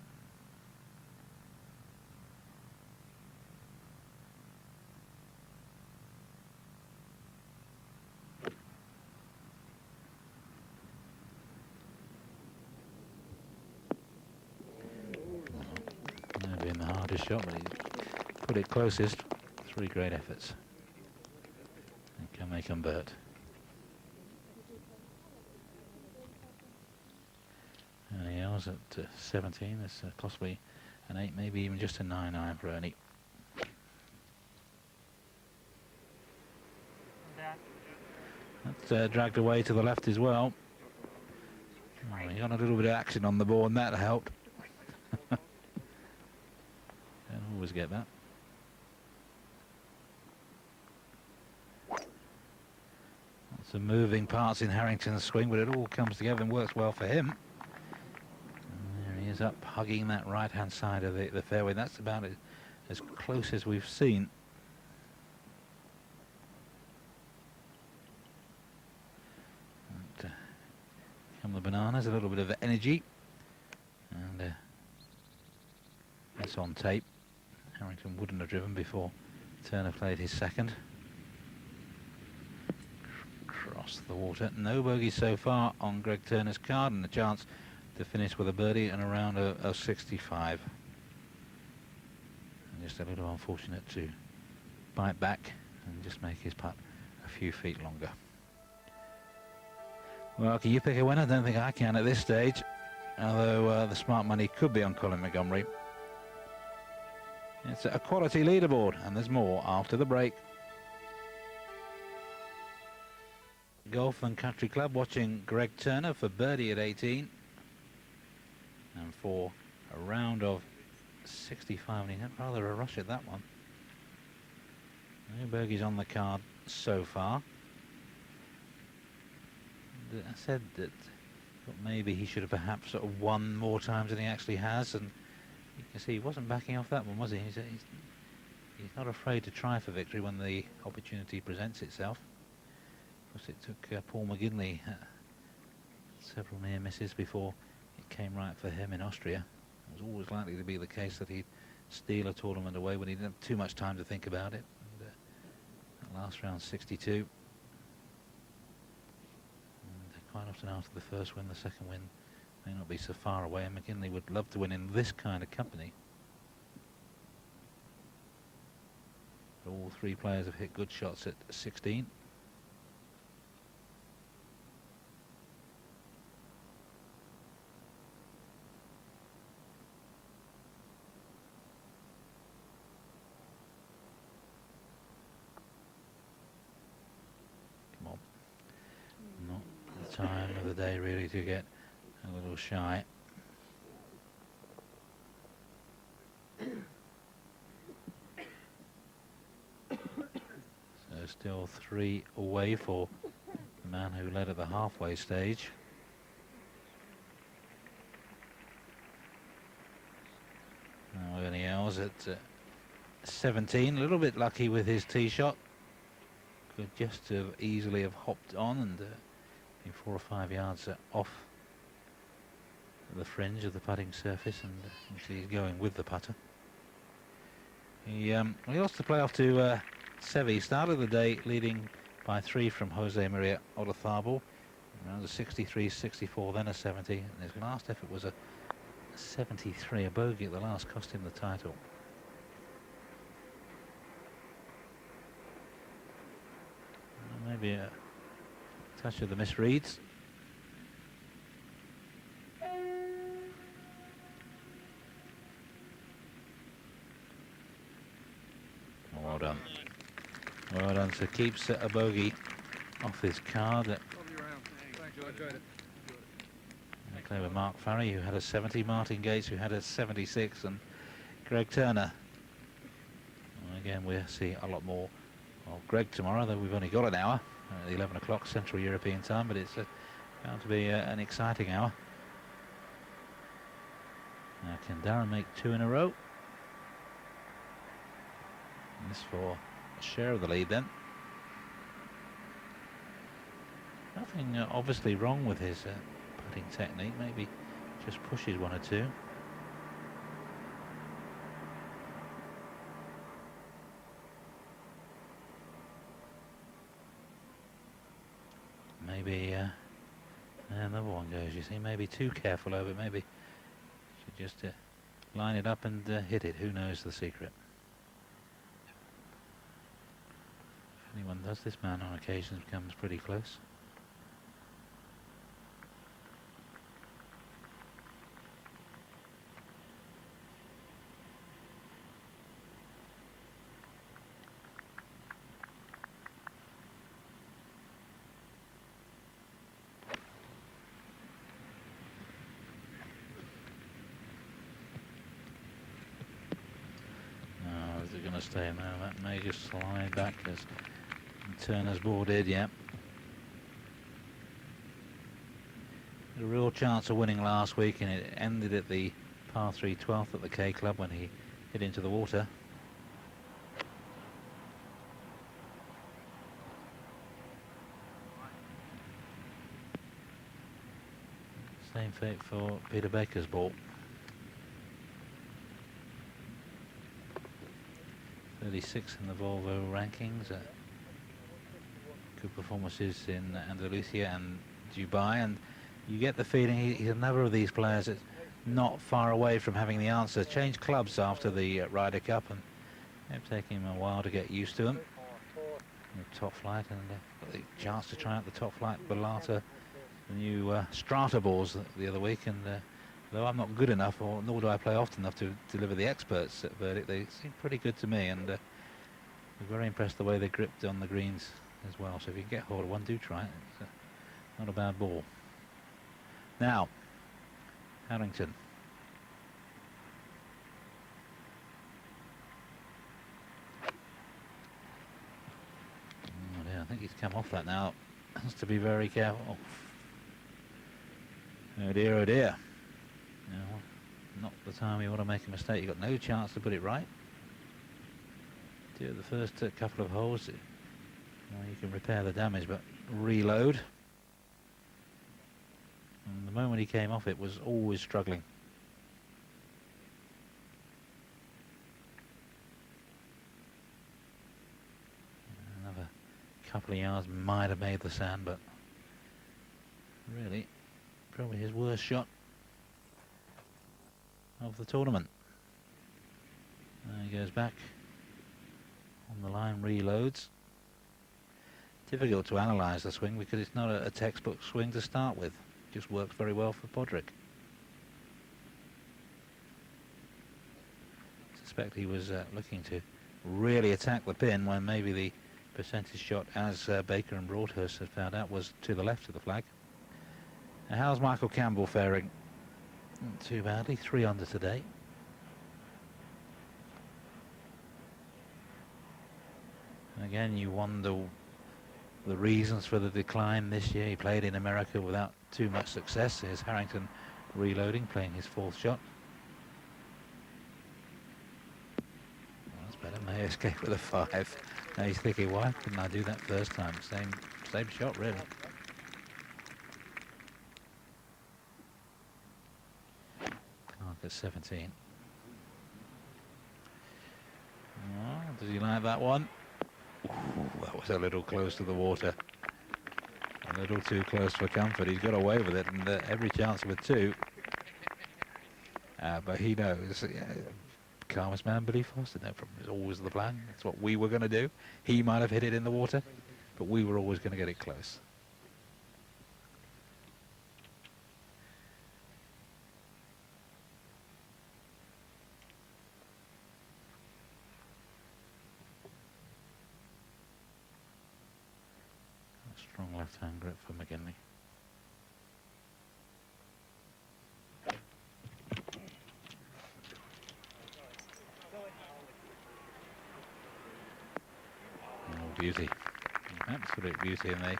Maybe in the hardest shot, but he put it closest. 3 great efforts. And can they convert? Ernie Els at 17. It's possibly an 8, maybe even just a 9 iron for Ernie. dragged away to the left as well. Oh, he got a little bit of action on the ball, and that helped. Don't always get that. Lots of moving parts in Harrington's swing, but it all comes together and works well for him. And there he is up, hugging that right-hand side of the fairway. That's about as close as we've seen. And, come the bananas, a little bit of energy. And that's on tape. Harrington wouldn't have driven before Turner played his second. Across the water. No bogeys so far on Greg Turner's card, and a chance to finish with a birdie and around a 65. And just a little unfortunate to bite back and just make his putt a few feet longer. Well, can you pick a winner? I don't think I can at this stage, although the smart money could be on Colin Montgomery. It's a quality leaderboard, and there's more after the break. Golf and Country Club watching Greg Turner for birdie at 18, and for a round of 65, and he had rather a rush at that one. No bogeys on the card so far. And I said that maybe he should have perhaps sort of won more times than he actually has, and you can see he wasn't backing off that one, was he? He's not afraid to try for victory when the opportunity presents itself. Of course, it took Paul McGinley several near misses before it came right for him in Austria. It was always likely to be the case that he'd steal a tournament away when he didn't have too much time to think about it. And, that last round, 62. And quite often after the first win, the second win may not be so far away, and McGinley would love to win in this kind of company. But all three players have hit good shots at 16. Come on. Not the time of the day really to get a little shy. So still 3 away for the man who led at the halfway stage. Now Ernie Els at 17, a little bit lucky with his tee shot. Could just have easily have hopped on and been 4 or 5 yards off the fringe of the putting surface, and he's going with the putter. He lost the playoff to Seve. Started the day leading by 3 from Jose Maria Olazabal. Around a 63-64, then a 70, and his last effort was a 73. A bogey at the last cost him the title. Maybe a touch of the misreads. Well done. Well done. So keeps a bogey off his card. Clever Mark Farry, who had a 70, Martin Gates, who had a 76, and Greg Turner. And again, we'll see a lot more of Greg tomorrow, though we've only got an hour at 11 o'clock Central European time, but it's bound to be an exciting hour. Now, can Darren make 2 in a row? And this for a share of the lead then. Nothing obviously wrong with his putting technique, maybe just pushes 1 or 2. Maybe another one goes, you see, maybe too careful over it, maybe should just line it up and hit it. Who knows the secret? If anyone does, this man on occasions comes pretty close. to stay. No, that may just slide back as Turner's ball did, yeah. A real chance of winning last week, and it ended at the par 3 12th at the K Club when he hit into the water. Same fate for Peter Baker's ball. 36 in the Volvo rankings. Good performances in Andalusia and Dubai, and you get the feeling he's another of these players that's not far away from having the answer. Changed clubs after the Ryder Cup, and it's taking him a while to get used to them. The top flight, and got the chance to try out the top flight Balata, the new Strata balls the other week, and though I'm not good enough, or nor do I play often enough to deliver the experts' verdict, they seem pretty good to me, and I'm very impressed the way they gripped on the greens as well. So if you can get hold of one, do try it. It's not a bad ball. Now, Harrington. Oh dear, I think he's come off that now. Has to be very careful. Oh dear, oh dear. No, not the time you want to make a mistake. You've got no chance to put it right. Do the first couple of holes. Well, you can repair the damage, but reload. And the moment he came off, it was always struggling. Another couple of yards might have made the sand, but really, probably his worst shot of the tournament. There he goes back on the line, reloads. Difficult to analyse the swing because it's not a textbook swing to start with. Just works very well for Podrick. I suspect he was looking to really attack the pin when maybe the percentage shot, as Baker and Broadhurst had found out, was to the left of the flag. Now, how's Michael Campbell faring? Not too badly, 3 under today. And again, you wonder the reasons for the decline this year. He played in America without too much success. Here's Harrington reloading, playing his 4th shot. Well, that's better. May escape with a 5. Now he's thinking, why couldn't I do that first time? Same shot, really. Clark at 17. Oh, does he like that one? Ooh, that was a little close to the water. A little too close for comfort. He's got away with it, and every chance with 2. But he knows, calmest man, Billy Foster. No problem. It's always the plan. That's what we were going to do. He might have hit it in the water, but we were always going to get it close. Strong left-hand grip for McGinley. Oh, beauty. Absolute beauty. And it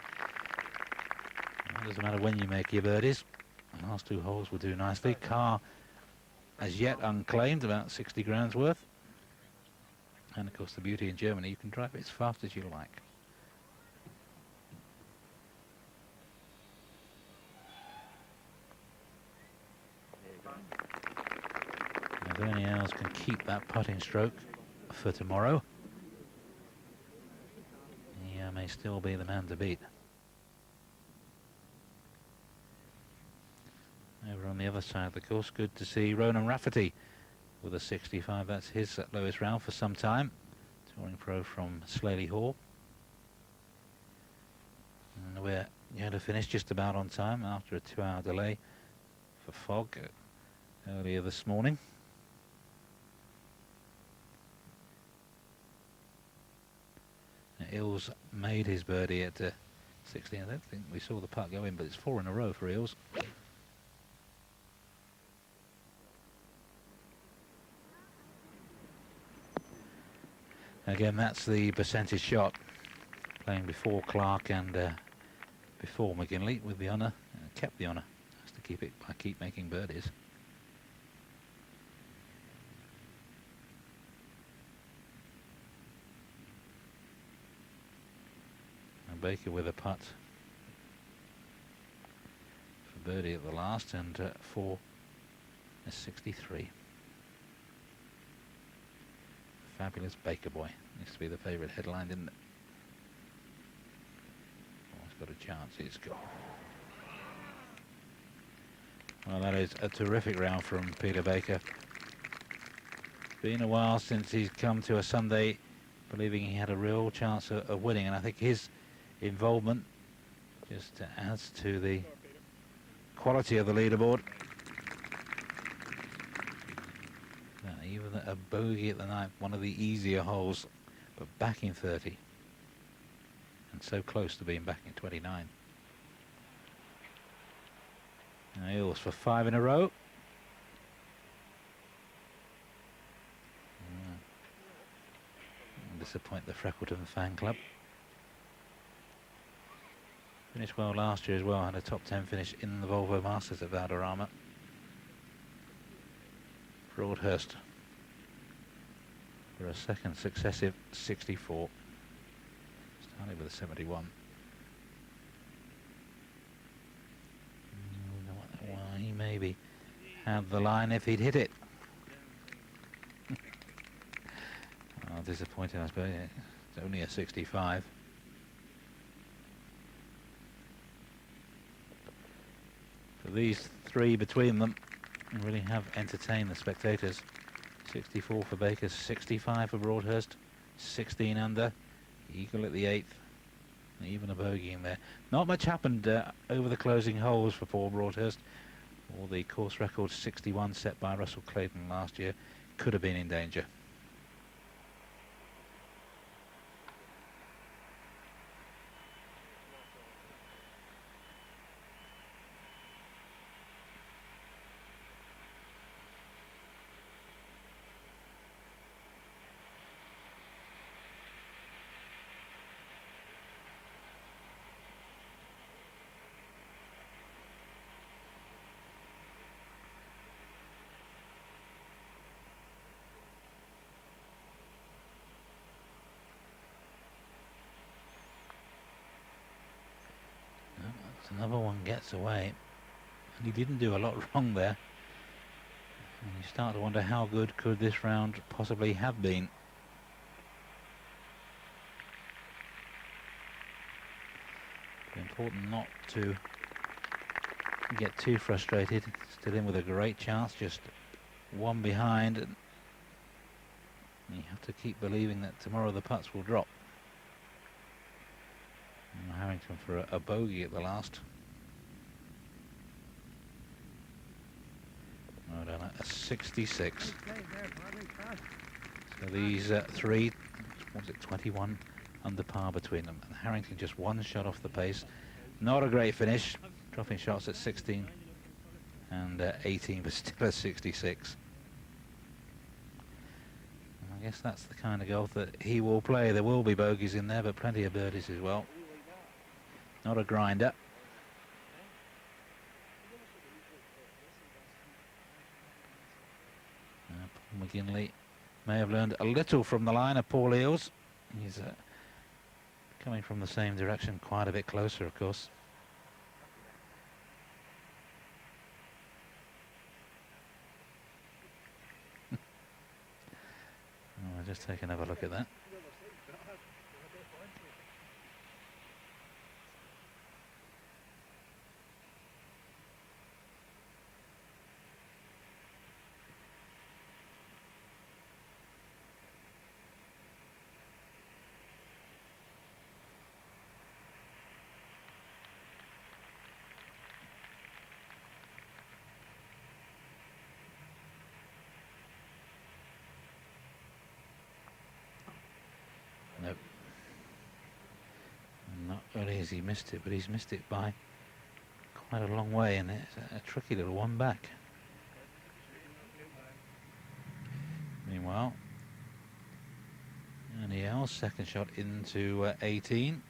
doesn't matter when you make your birdies. The last 2 holes will do nicely. Car as yet unclaimed, about 60 grand's worth. And of course the beauty in Germany, you can drive it as fast as you like. If any else can keep that putting stroke for tomorrow, he may still be the man to beat. Over on the other side of the course, good to see Ronan Rafferty with a 65. That's his lowest round for some time. Touring pro from Slaley Hall. And we're going to finish just about on time after a 2-hour delay for fog earlier this morning. Ills made his birdie at 16. I don't think we saw the putt go in, but it's 4 in a row for Ills. Again, that's the percentage shot. Playing before Clark and before McGinley with the honour. Kept the honour. Has to keep it by keep making birdies. And Baker with a putt for birdie at the last, and for a 63. Fabulous Baker boy. Used to be the favourite headline, didn't it? Oh, it's got a chance. It's gone. Well, that is a terrific round from Peter Baker. Been a while since he's come to a Sunday believing he had a real chance of winning, and I think his involvement just adds to the quality of the leaderboard. Even a bogey at the ninth, one of the easier holes, but back in 30. And so close to being back in 29. Now Eels for 5 in a row. Disappoint the Freckleton fan club. Finished well last year as well, had a top 10 finish in the Volvo Masters at Valderrama. Broadhurst for a second successive 64. Started with a 71. Well, he maybe had the line if he'd hit it. Oh, disappointing, I suppose. It's only a 65. For these three between them, really have entertained the spectators. 64 for Baker, 65 for Broadhurst, 16 under, eagle at the 8th, even a bogey in there. Not much happened over the closing holes for Paul Broadhurst, or the course record 61 set by Russell Clayton last year could have been in danger. Another one gets away, and he didn't do a lot wrong there. And you start to wonder how good could this round possibly have been. It's important not to get too frustrated. Still in with a great chance, just one behind, and you have to keep believing that tomorrow the putts will drop. And Harrington for a bogey at the last. Oh, done a 66. So these three, what was it, 21 under par between them. And Harrington just one shot off the pace. Not a great finish, dropping shots at 16 and 18, but still a 66. I guess that's the kind of golf that he will play. There will be bogeys in there, but plenty of birdies as well. Not a grinder. Paul McGinley may have learned a little from the line of Paul Eales. He's coming from the same direction, quite a bit closer, of course. I'll just take another look at that. Nope. Not only has he missed it, but he's missed it by quite a long way, and it's a tricky little one back. Meanwhile, only well. Second shot into 18.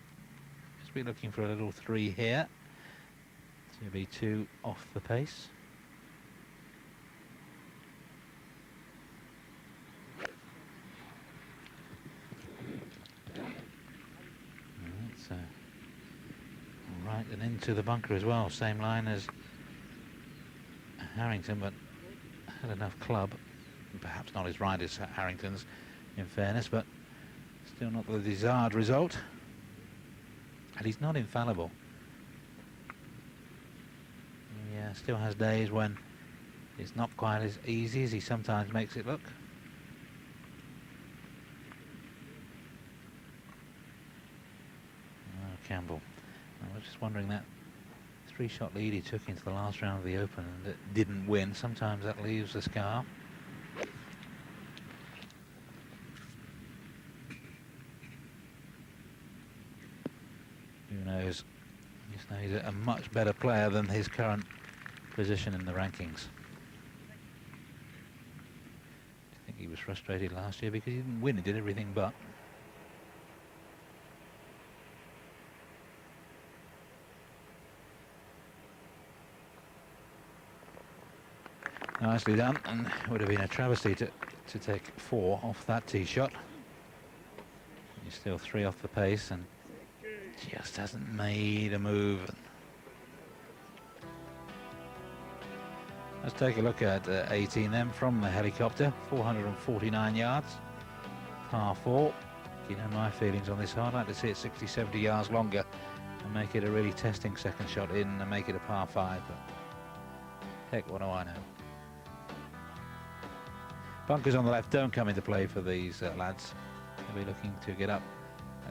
Just be looking for a little 3 here to be 2 off the pace. That's right, and into the bunker as well. Same line as Harrington, but had enough club. Perhaps not as right as Harrington's, in fairness, but still not the desired result. And he's not infallible. He still has days when it's not quite as easy as he sometimes makes it look. Oh, Campbell. I was just wondering, that 3-shot lead he took into the last round of the Open and didn't win. Sometimes that leaves a scar. Who knows? Just know he's a much better player than his current position in the rankings. I think he was frustrated last year because he didn't win. He did everything but. Nicely done, and it would have been a travesty to take 4 off that tee shot. He's still 3 off the pace and just hasn't made a move. Let's take a look at 18 then from the helicopter. 449 yards, par 4. You know my feelings on this hole. I'd like to see it 60, 70 yards longer and make it a really testing second shot in and make it a par 5. But heck, what do I know? Bunkers on the left don't come into play for these lads. They'll be looking to get up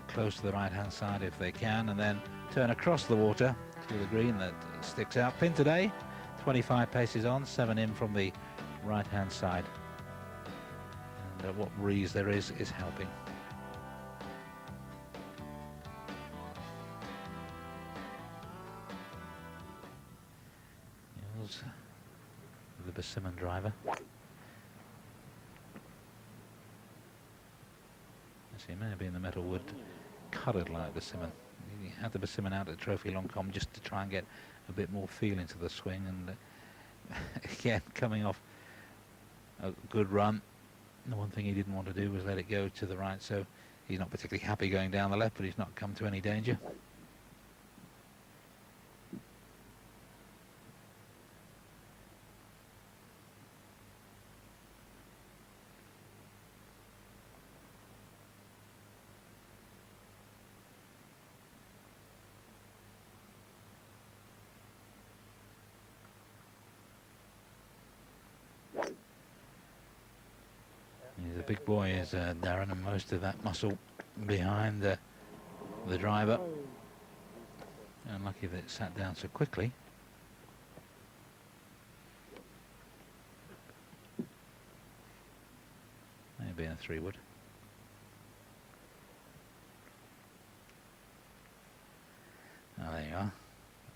close to the right-hand side if they can, and then turn across the water to the green that sticks out. Pin today, 25 paces on, 7 in from the right-hand side. And what breeze there is helping. Here's the Persimmon driver. He may have been the metalwood coloured like Persimmon. He had the Persimmon out at Trophy Longcombe just to try and get a bit more feel into the swing, and again, coming off a good run, the one thing he didn't want to do was let it go to the right, so he's not particularly happy going down the left, but he's not come to any danger. He's a big boy, is Darren, and most of that muscle behind the driver. Unlucky that it sat down so quickly. Maybe a 3-wood. Oh, there you are.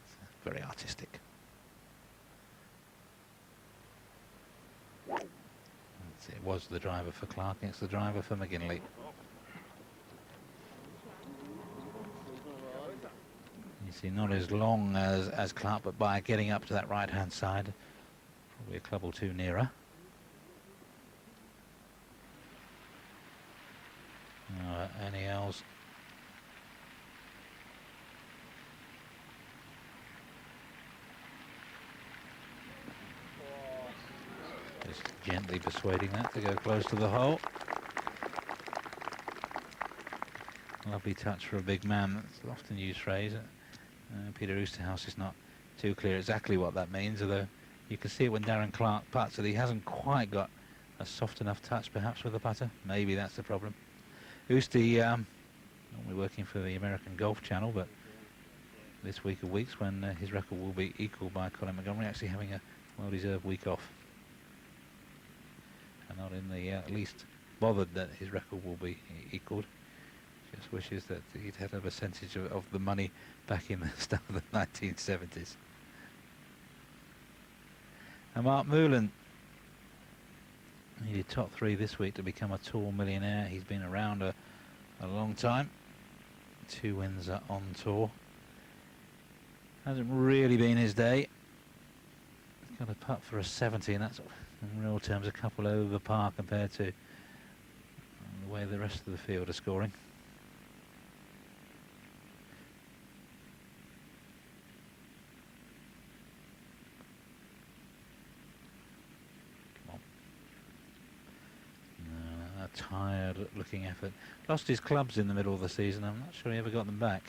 It's very artistic. It was the driver for Clark, it's the driver for McGinley. You see, not as long as Clark, but by getting up to that right-hand side, probably a club or 2 nearer. Any else? Just gently persuading that to go close to the hole. Lovely touch for a big man. That's an often used phrase. Peter Oosterhouse is not too clear exactly what that means, although you can see it when Darren Clark putts that he hasn't quite got a soft enough touch perhaps with the putter. Maybe that's the problem. Oosty, normally working for the American Golf Channel, but this week of weeks when his record will be equalled by Colin Montgomery, actually having a well-deserved week off. And not in the least bothered that his record will be equalled. Just wishes that he'd had a percentage of the money back in the start of the 1970s. And Mark Mouland, he did top 3 this week to become a tour millionaire. He's been around a a long time. 2 wins on tour. Hasn't really been his day. He's got a putt for a 70, and that's in real terms a couple over par compared to the way the rest of the field are scoring. Come on. No, a tired looking effort. Lost his clubs in the middle of the season. I'm not sure he ever got them back.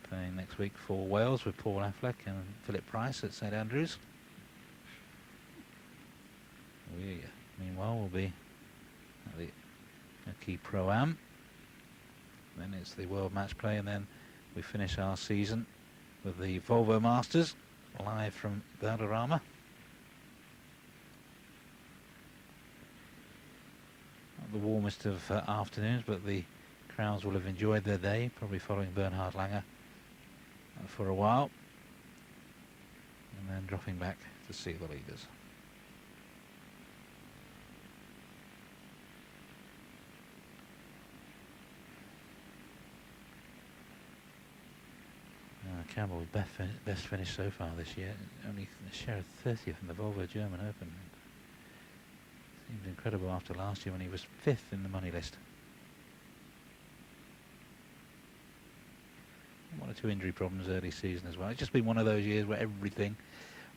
Playing next week for Wales with Paul Affleck and Philip Price at St Andrews. We, meanwhile, will be at the key Pro-Am. Then it's the World Match Play, and then we finish our season with the Volvo Masters, live from Valderrama. Not the warmest of afternoons, but the crowds will have enjoyed their day, probably following Bernhard Langer for a while, and then dropping back to see the leaders. Campbell's best finish so far this year, only a share of 30th in the Volvo German Open. Seems incredible after last year when he was 5th in the money list. 1 or 2 injury problems early season as well. It's just been one of those years where everything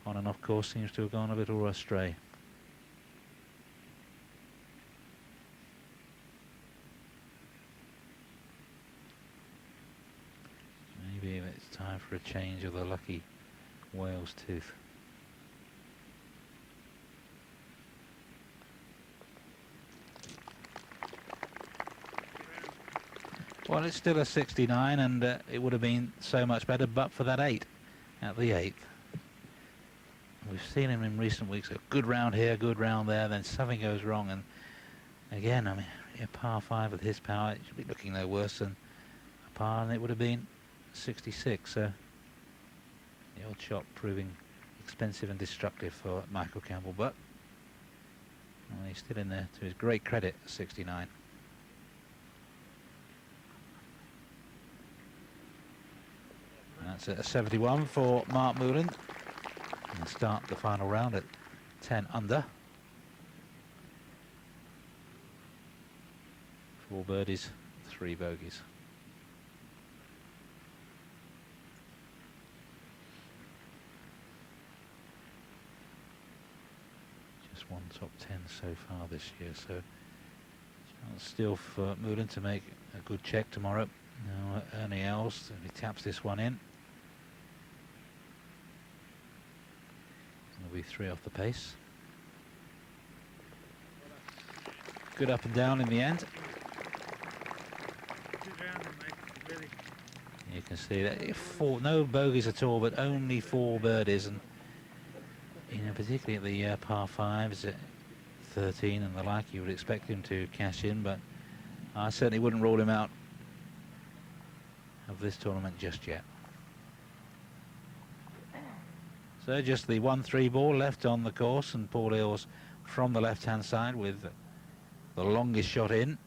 on and off course seems to have gone a little astray. Maybe it's time for a change of the lucky Wales tooth. Well, it's still a 69, and it would have been so much better but for that 8 at the 8th. We've seen him in recent weeks, a good round here, good round there, then something goes wrong, and again, I mean, a par 5 with his power, it should be looking no worse than a par, and it would have been 66. The old shot proving expensive and destructive for Michael Campbell, but he's still in there to his great credit, 69. That's a 71 for Mark Mouland. And start the final round at 10 under. 4 birdies, 3 bogeys. Just 1 top 10 so far this year, so chance still for Mouland to make a good check tomorrow. Now Ernie Els, he taps this one in. There'll be 3 off the pace. Good up and down in the end. You can see that no bogeys at all, but only 4 birdies, and particularly at the par 5s at 13 and the like, you would expect him to cash in, but I certainly wouldn't rule him out of this tournament just yet. So just the 1-3 ball left on the course, and Paul Eales from the left-hand side with the longest shot in.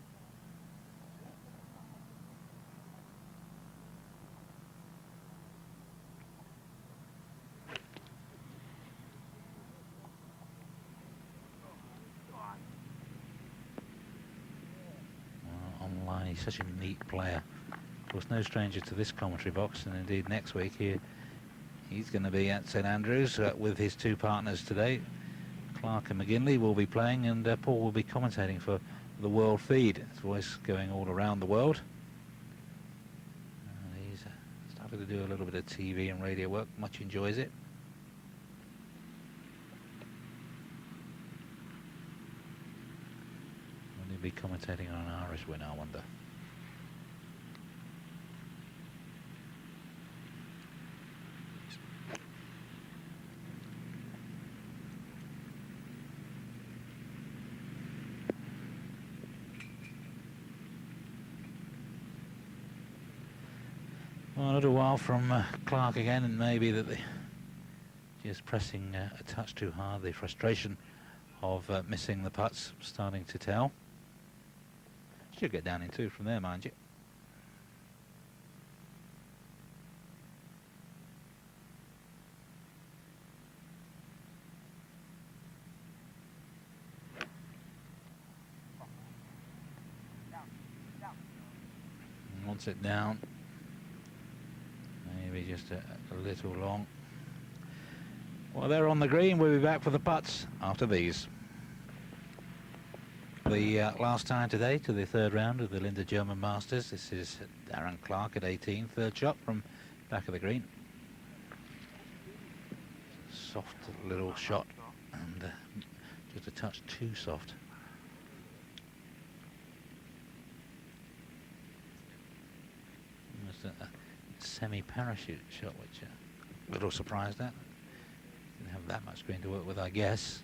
Online, he's such a neat player. Of course, no stranger to this commentary box, and indeed next week he's going to be at St Andrews with his 2 partners today. Clark and McGinley will be playing, and Paul will be commentating for the world feed. His voice going all around the world. He's started to do a little bit of TV and radio work. Much enjoys it. Will he be commentating on an Irish win, I wonder? Well, a little while from Clark again, and maybe that just pressing a touch too hard. The frustration of missing the putts starting to tell. Should get down in 2 from there, mind you. Wants it down. Maybe just a little long. Well, they're on the green. We'll be back for the putts after these. The last time today to the 3rd round of the Linde German Masters. This is Darren Clark at 18, 3rd shot from back of the green. Soft little shot and just a touch too soft. Almost a semi-parachute shot, which a little surprised at. Didn't have that much green to work with, I guess.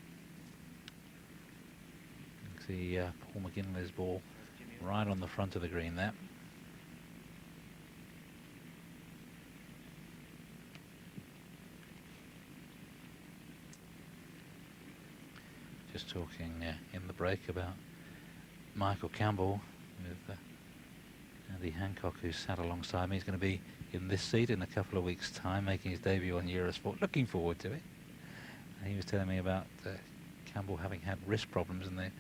You can see Paul McGinley's ball right on the front of the green there. Just talking in the break about Michael Campbell with Andy Hancock, who sat alongside me. He's going to be in this seat in a couple of weeks' time, making his debut on Eurosport. Looking forward to it. And he was telling me about Campbell having had wrist problems, and they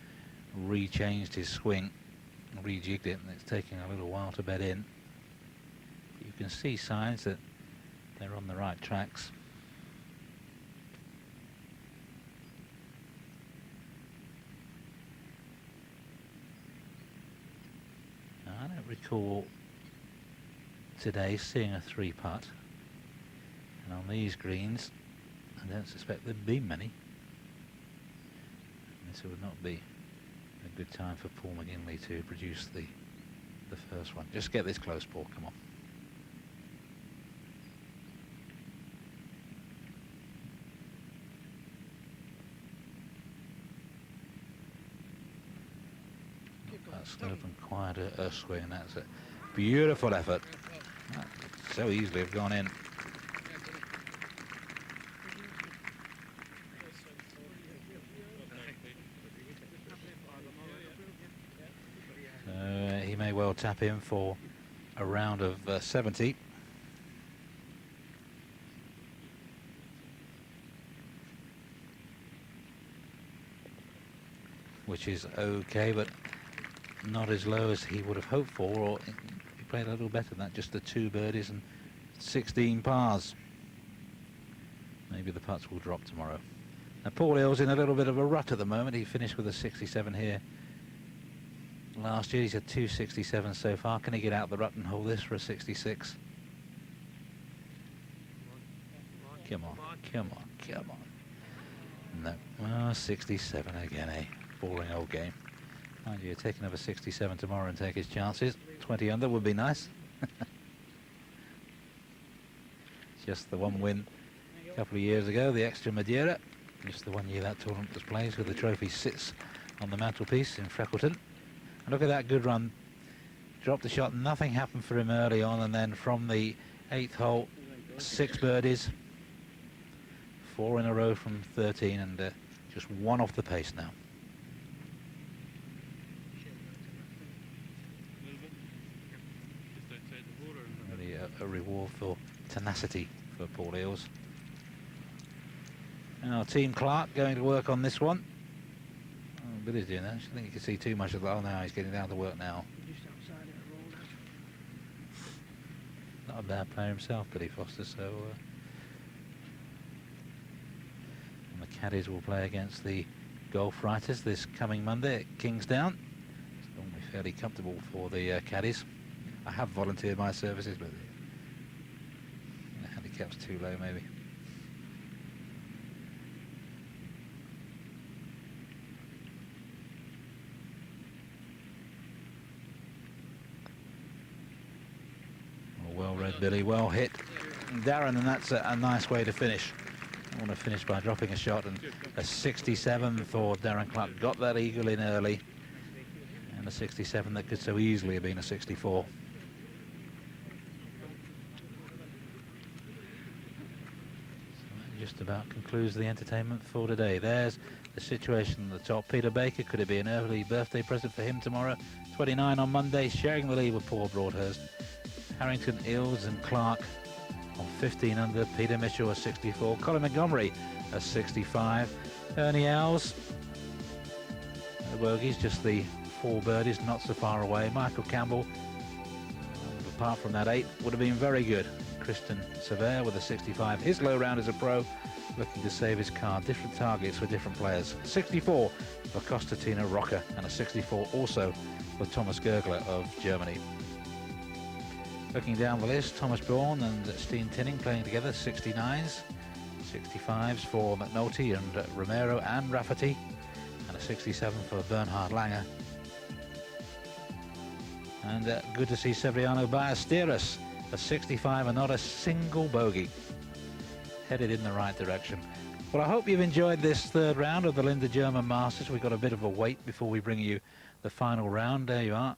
re-changed his swing, rejigged it, and it's taking a little while to bed in. But you can see signs that they're on the right tracks. Now, I don't recall today seeing a 3-putt, and on these greens I don't suspect there'd be many. This would not be a good time for Paul McGinley to produce the first one. Just get this close, Paul, come on. That's an open, quiet swing, and that's a beautiful effort. That could so easily have gone in. He may well tap in for a round of 70. Which is okay, but not as low as he would have hoped for, or he played a little better than that, just the 2 birdies and 16 pars. Maybe the putts will drop tomorrow. Now, Paul Hill's in a little bit of a rut at the moment. He finished with a 67 here last year. He's had 2 67s so far. Can he get out the rut and hold this for a 66? Come on, come on, come on. No, well, 67 again, eh? Boring old game. Mind you, take another 67 tomorrow and take his chances. 20 under would be nice. Just the one win a couple of years ago, the extra Madeira. Just the one year that tournament was played, so the trophy sits on the mantelpiece in Freckleton. And look at that good run. Dropped the shot, nothing happened for him early on, and then from the 8th hole, 6 birdies. 4 in a row from 13, and just 1 off the pace now. Really a reward for tenacity for Paul Eales. Now Team Clark going to work on this one. Oh, Billy's doing that. I think you can see too much of that. Oh, now he's getting down to work now. Not a bad player himself, Billy Foster, so and the caddies will play against the golf writers this coming Monday at Kingsdown. It's normally fairly comfortable for the caddies. I have volunteered my services, but the handicap's too low maybe. Well read, Billy, well hit. Darren, and that's a nice way to finish. I want to finish by dropping a shot, and a 67 for Darren Clark. Got that eagle in early, and a 67 that could so easily have been a 64. So that just about concludes the entertainment for today. There's the situation at the top. Peter Baker, could it be an early birthday present for him tomorrow? 29 on Monday, sharing the lead with Paul Broadhurst. Harrington, Ills and Clark on 15 under. Peter Mitchell at 64. Colin Montgomery at 65. Ernie Owls, the bogeys, just the 4 birdies, not so far away. Michael Campbell, apart from that 8, would have been very good. Kristen Sever with a 65. His low round as a pro, looking to save his car. Different targets for different players. 64 for Costatina Rocker, and a 64 also for Thomas Gergler of Germany. Looking down the list, Thomas Bourne and Steen Tinning playing together, 69s. 65s for McNulty and Romero and Rafferty, and a 67 for Bernhard Langer. And good to see Severiano Ballesteros, a 65 and not a single bogey. Headed in the right direction. Well, I hope you've enjoyed this third round of the Linde German Masters. We've got a bit of a wait before we bring you the final round. There you are.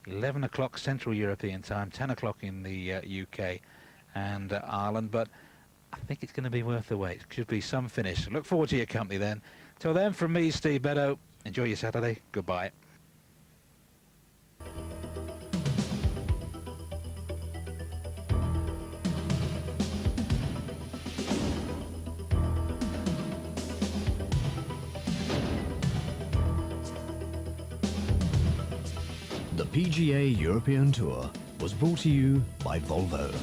11 o'clock Central European time, 10 o'clock in the UK and Ireland. But I think it's going to be worth the wait. Should be some finish. Look forward to your company then. Till then, from me, Steve Beddoe, enjoy your Saturday. Goodbye. The PGA European Tour was brought to you by Volvo.